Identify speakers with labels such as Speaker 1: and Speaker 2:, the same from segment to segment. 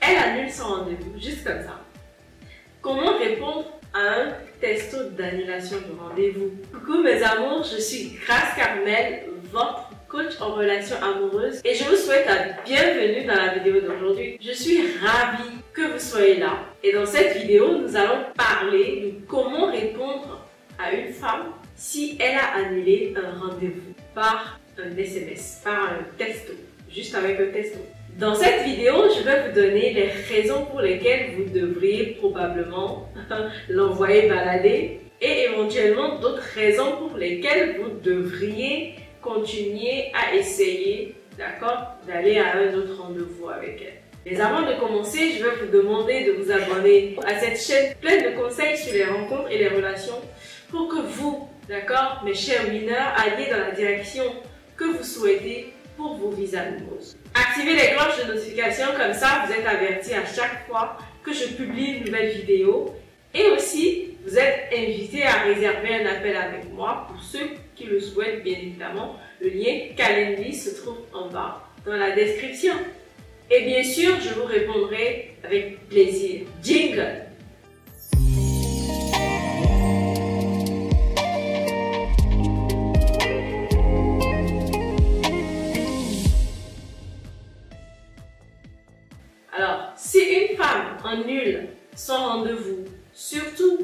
Speaker 1: elle annule son rendez-vous, juste comme ça. Comment répondre à un texto d'annulation de rendez-vous? Coucou mes amours, je suis Grace Carmel, votre coach en relations amoureuses et je vous souhaite la bienvenue dans la vidéo d'aujourd'hui. Je suis ravie que vous soyez là et dans cette vidéo, nous allons parler de comment répondre à une femme si elle a annulé un rendez-vous par un SMS, par un texto, juste avec un texto. Dans cette vidéo, je vais vous donner les raisons pour lesquelles vous devriez probablement l'envoyer balader et éventuellement d'autres raisons pour lesquelles vous devriez continuer à essayer, d'accord, d'aller à un autre rendez-vous avec elle. Mais avant de commencer, je vais vous demander de vous abonner à cette chaîne pleine de conseils sur les rencontres et les relations pour que vous, d'accord, mes chers winners, alliez dans la direction que vous souhaitez pour vos vies amoureuses. Activez les cloches de notification, comme ça vous êtes avertis à chaque fois que je publie une nouvelle vidéo. Et aussi, vous êtes invités à réserver un appel avec moi pour ceux qui le souhaitent, bien évidemment. Le lien Calendly se trouve en bas dans la description. Et bien sûr, je vous répondrai avec plaisir. Jingle! Alors, si une femme annule son rendez-vous, surtout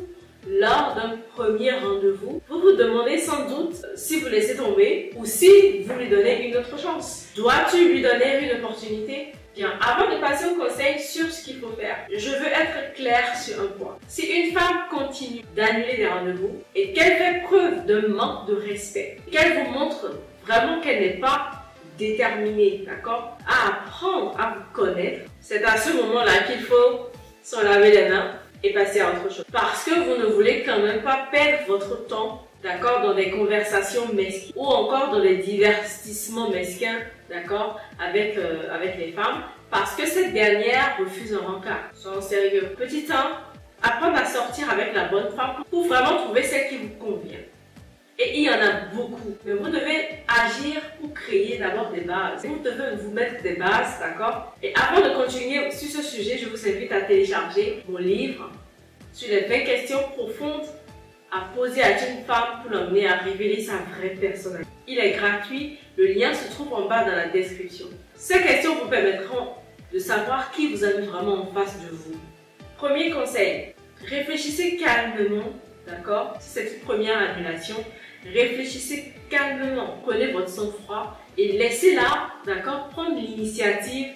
Speaker 1: lors d'un premier rendez-vous, vous vous demandez sans doute si vous laissez tomber ou si vous lui donnez une autre chance. Dois-tu lui donner une opportunité? Bien, avant de passer au conseil sur ce qu'il faut faire, je veux être claire sur un point. Si une femme continue d'annuler des rendez-vous et qu'elle fait preuve de manque de respect, qu'elle vous montre vraiment qu'elle n'est pas déterminée, d'accord, à apprendre à vous connaître, c'est à ce moment-là qu'il faut s'en laver les mains et passer à autre chose. Parce que vous ne voulez quand même pas perdre votre temps, d'accord, dans des conversations mesquines ou encore dans des divertissements mesquins, d'accord, avec les femmes, parce que cette dernière refuse un rencard. Soyons sérieux. Petit 1, apprendre à sortir avec la bonne femme pour vraiment trouver celle qui vous convient. Et il y en a beaucoup. Mais vous devez agir pour créer d'abord des bases. Vous devez vous mettre des bases, d'accord? Et avant de continuer sur ce sujet, je vous invite à télécharger mon livre sur les 20 questions profondes à poser à une femme pour l'emmener à révéler sa vraie personnalité. Il est gratuit, le lien se trouve en bas dans la description. Ces questions vous permettront de savoir qui vous avez vraiment en face de vous. Premier conseil, réfléchissez calmement, d'accord? Si c'est une première annulation, réfléchissez calmement, prenez votre sang-froid et laissez-la, d'accord, prendre l'initiative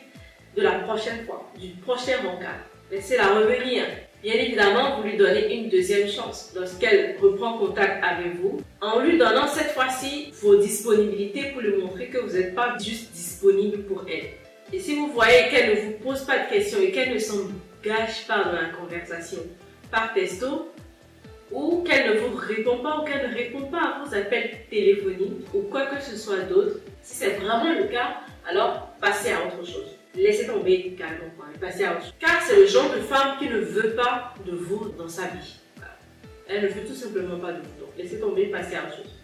Speaker 1: de la prochaine fois, du prochain rencard. Laissez-la revenir. Bien évidemment, vous lui donnez une deuxième chance lorsqu'elle reprend contact avec vous, en lui donnant cette fois-ci vos disponibilités pour lui montrer que vous n'êtes pas juste disponible pour elle. Et si vous voyez qu'elle ne vous pose pas de questions et qu'elle ne s'engage pas dans la conversation par texto, ou qu'elle ne vous répond pas ou qu'elle ne répond pas à vos appels téléphoniques ou quoi que ce soit d'autre, si c'est vraiment le cas, alors passez à autre chose. Laissez tomber calmement et passez à autre chose. Car c'est le genre de femme qui ne veut pas de vous dans sa vie. Voilà. Elle ne veut tout simplement pas de vous. Donc laissez tomber, passez à autre chose.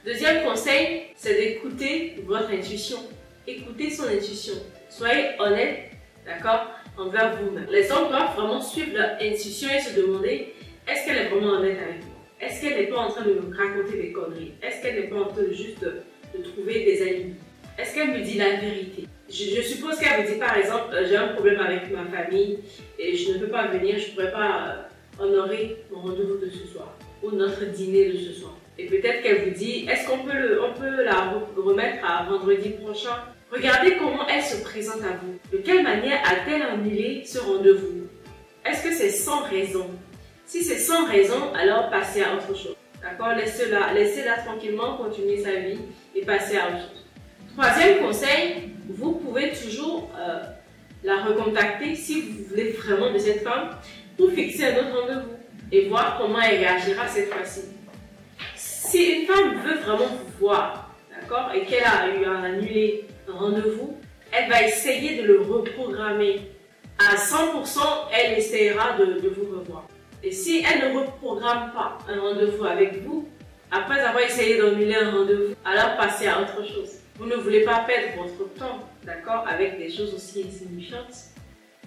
Speaker 1: Deuxième conseil, c'est d'écouter votre intuition. Écoutez son intuition. Soyez honnête, d'accord, envers vous-même. Les hommes doivent vraiment suivre leur intuition et se demander: est-ce qu'elle est vraiment honnête avec moi? Est-ce qu'elle n'est pas en train de me raconter des conneries? Est-ce qu'elle n'est pas en train juste de trouver des alibis? Est-ce qu'elle me dit la vérité? Je suppose qu'elle me dit par exemple, j'ai un problème avec ma famille et je ne peux pas venir, je ne pourrais pas honorer mon rendez-vous de ce soir ou notre dîner de ce soir. Et peut-être qu'elle vous dit, est-ce qu'on peut la remettre à vendredi prochain? Regardez comment elle se présente à vous. De quelle manière a-t-elle annulé ce rendez-vous? Est-ce que c'est sans raison? Si c'est sans raison, alors passez à autre chose. D'accord? Laissez-la tranquillement continuer sa vie et passer à autre chose. Troisième conseil, vous pouvez toujours la recontacter si vous voulez vraiment de cette femme pour fixer un autre rendez-vous et voir comment elle réagira cette fois-ci. Si une femme veut vraiment vous voir, d'accord, et qu'elle a eu à annuler un rendez-vous, elle va essayer de le reprogrammer. À 100%, elle essaiera de vous revoir. Et si elle ne reprogramme pas un rendez-vous avec vous, après avoir essayé d'annuler un rendez-vous, alors passez à autre chose. Vous ne voulez pas perdre votre temps, d'accord, avec des choses aussi insignifiantes.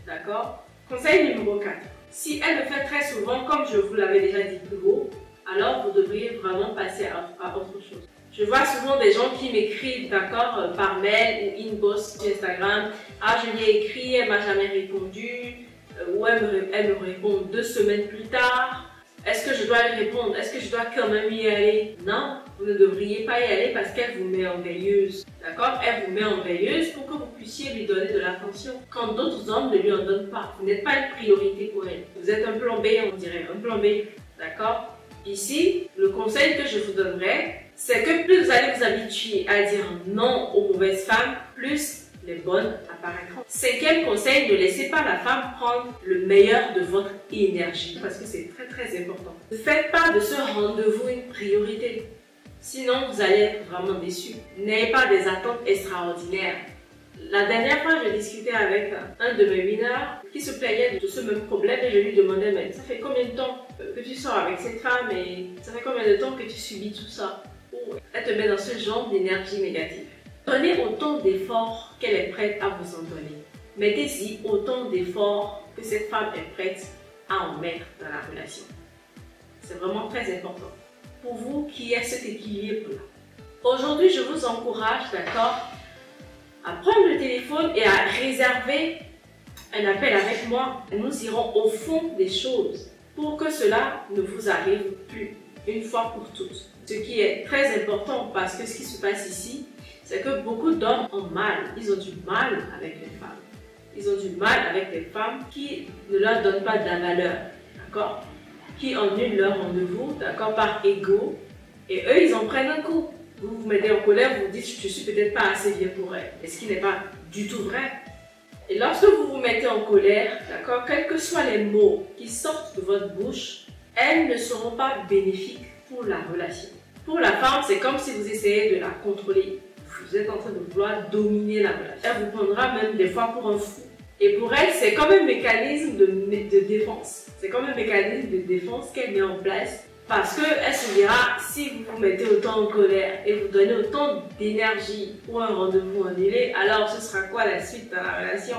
Speaker 1: D'accord? Conseil numéro 4. Si elle le fait très souvent, comme je vous l'avais déjà dit plus haut, alors vous devriez vraiment passer à autre chose. Je vois souvent des gens qui m'écrivent, d'accord, par mail ou inbox sur Instagram. Ah, je lui ai écrit, elle m'a jamais répondu, ou elle me répond 2 semaines plus tard. Est-ce que je dois lui répondre? Est-ce que je dois quand même y aller? Non, vous ne devriez pas y aller parce qu'elle vous met en veilleuse. D'accord? Elle vous met en veilleuse pour que vous puissiez lui donner de l'attention. Quand d'autres hommes ne lui en donnent pas, vous n'êtes pas une priorité pour elle. Vous êtes un plan B, on dirait, un plan B. D'accord? Ici, le conseil que je vous donnerai, c'est que plus vous allez vous habituer à dire non aux mauvaises femmes, plus les bonnes apparaîtront. 5e conseil, ne laissez pas la femme prendre le meilleur de votre énergie parce que c'est très important. Ne faites pas de ce rendez-vous une priorité. Sinon, vous allez être vraiment déçus. N'ayez pas des attentes extraordinaires. La dernière fois, j'ai discuté avec un de mes winners qui se plaignait de ce même problème et je lui demandais, mais ça fait combien de temps que tu sors avec cette femme et ça fait combien de temps que tu subis tout ça? Elle te met dans ce genre d'énergie négative. Donnez autant d'efforts qu'elle est prête à vous en donner. Mettez-y autant d'efforts que cette femme est prête à en mettre dans la relation. C'est vraiment très important pour vous qui ait cet équilibre-là. Aujourd'hui, je vous encourage, d'accord, à prendre le téléphone et à réserver un appel avec moi. Nous irons au fond des choses pour que cela ne vous arrive plus, une fois pour toutes. Ce qui est très important parce que ce qui se passe ici, c'est que beaucoup d'hommes ont mal. Ils ont du mal avec les femmes. Ils ont du mal avec les femmes qui ne leur donnent pas de la valeur, d'accord? Qui annulent leur rendez-vous, d'accord, par ego. Et eux, ils en prennent un coup. Vous vous mettez en colère, vous vous dites, je suis peut-être pas assez bien pour elle. Et ce qui n'est pas du tout vrai. Et lorsque vous vous mettez en colère, d'accord, quels que soient les mots qui sortent de votre bouche, elles ne seront pas bénéfiques pour la relation. Pour la femme, c'est comme si vous essayez de la contrôler. Vous êtes en train de vouloir dominer la relation. Elle vous prendra même des fois pour un fou. Et pour elle, c'est comme un mécanisme de défense. C'est comme un mécanisme de défense qu'elle met en place. Parce qu'elle se dira, si vous vous mettez autant en colère et vous donnez autant d'énergie pour un rendez-vous annulé, alors ce sera quoi la suite dans la relation?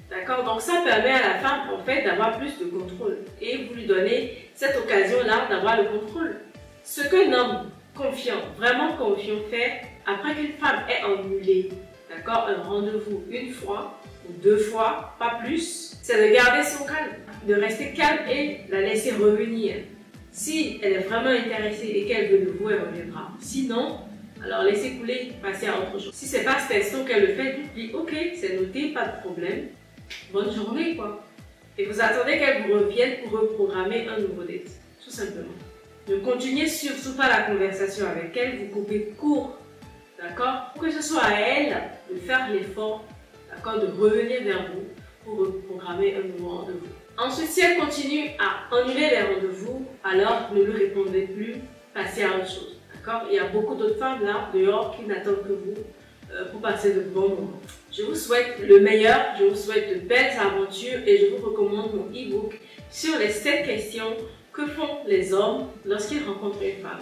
Speaker 1: D'accord? Donc ça permet à la femme, en fait, d'avoir plus de contrôle. Et vous lui donnez cette occasion-là d'avoir le contrôle. Ce qu'un homme confiant, vraiment confiant fait, après qu'une femme ait annulé, d'accord, un rendez-vous une fois ou 2 fois, pas plus, c'est de garder son calme, de rester calme et la laisser revenir. Si elle est vraiment intéressée et qu'elle veut de vous, elle reviendra. Sinon, alors laissez couler, passez à autre chose. Si c'est pas cette question qu'elle le fait, dites-lui, ok, c'est noté, pas de problème, bonne journée quoi. Et vous attendez qu'elle vous revienne pour reprogrammer un nouveau date, tout simplement. Ne continuez surtout pas la conversation avec elle, vous coupez court, d'accord? Pour que ce soit à elle de faire l'effort, d'accord, de revenir vers vous pour reprogrammer un nouveau rendez-vous. Ensuite, si elle continue à annuler les rendez-vous, alors ne lui répondez plus, passez à autre chose, d'accord? Il y a beaucoup d'autres femmes là, dehors, qui n'attendent que vous pour passer de bons moments. Je vous souhaite le meilleur, je vous souhaite de belles aventures et je vous recommande mon e-book sur les 7 questions que font les hommes lorsqu'ils rencontrent une femme.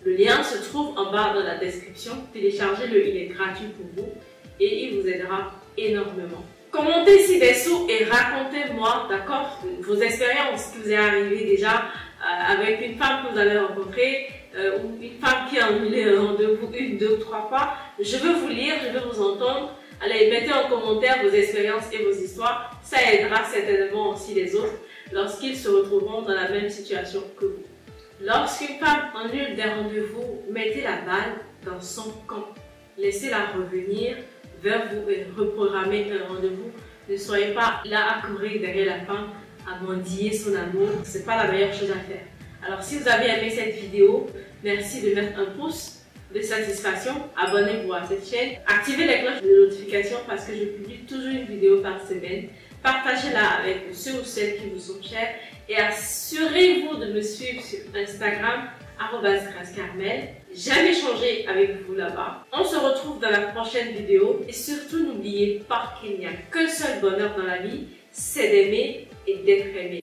Speaker 1: Le lien se trouve en bas dans la description. Téléchargez-le, il est gratuit pour vous et il vous aidera énormément. Commentez ci-dessous et racontez-moi, d'accord, vos expériences qui vous est arrivé déjà avec une femme que vous avez rencontrée ou une femme qui a annulé un rendez-vous 1, 2 ou 3 fois. Je veux vous lire, je veux vous entendre. Allez, mettez en commentaire vos expériences et vos histoires. Ça aidera certainement aussi les autres lorsqu'ils se retrouveront dans la même situation que vous. Lorsqu'une femme annule des rendez-vous, mettez la balle dans son camp. Laissez-la revenir vers vous et reprogrammer un rendez-vous. Ne soyez pas là à courir derrière la femme, à mendier son amour. Ce n'est pas la meilleure chose à faire. Alors si vous avez aimé cette vidéo, merci de mettre un pouce de satisfaction. Abonnez-vous à cette chaîne. Activez les cloches de notification parce que je publie toujours une vidéo par semaine. Partagez-la avec ceux ou celles qui vous sont chers et assurez-vous de me suivre sur Instagram @grâcecarmel. J'aime échanger avec vous là-bas. On se retrouve dans la prochaine vidéo et surtout n'oubliez pas qu'il n'y a qu'un seul bonheur dans la vie, c'est d'aimer et d'être aimé.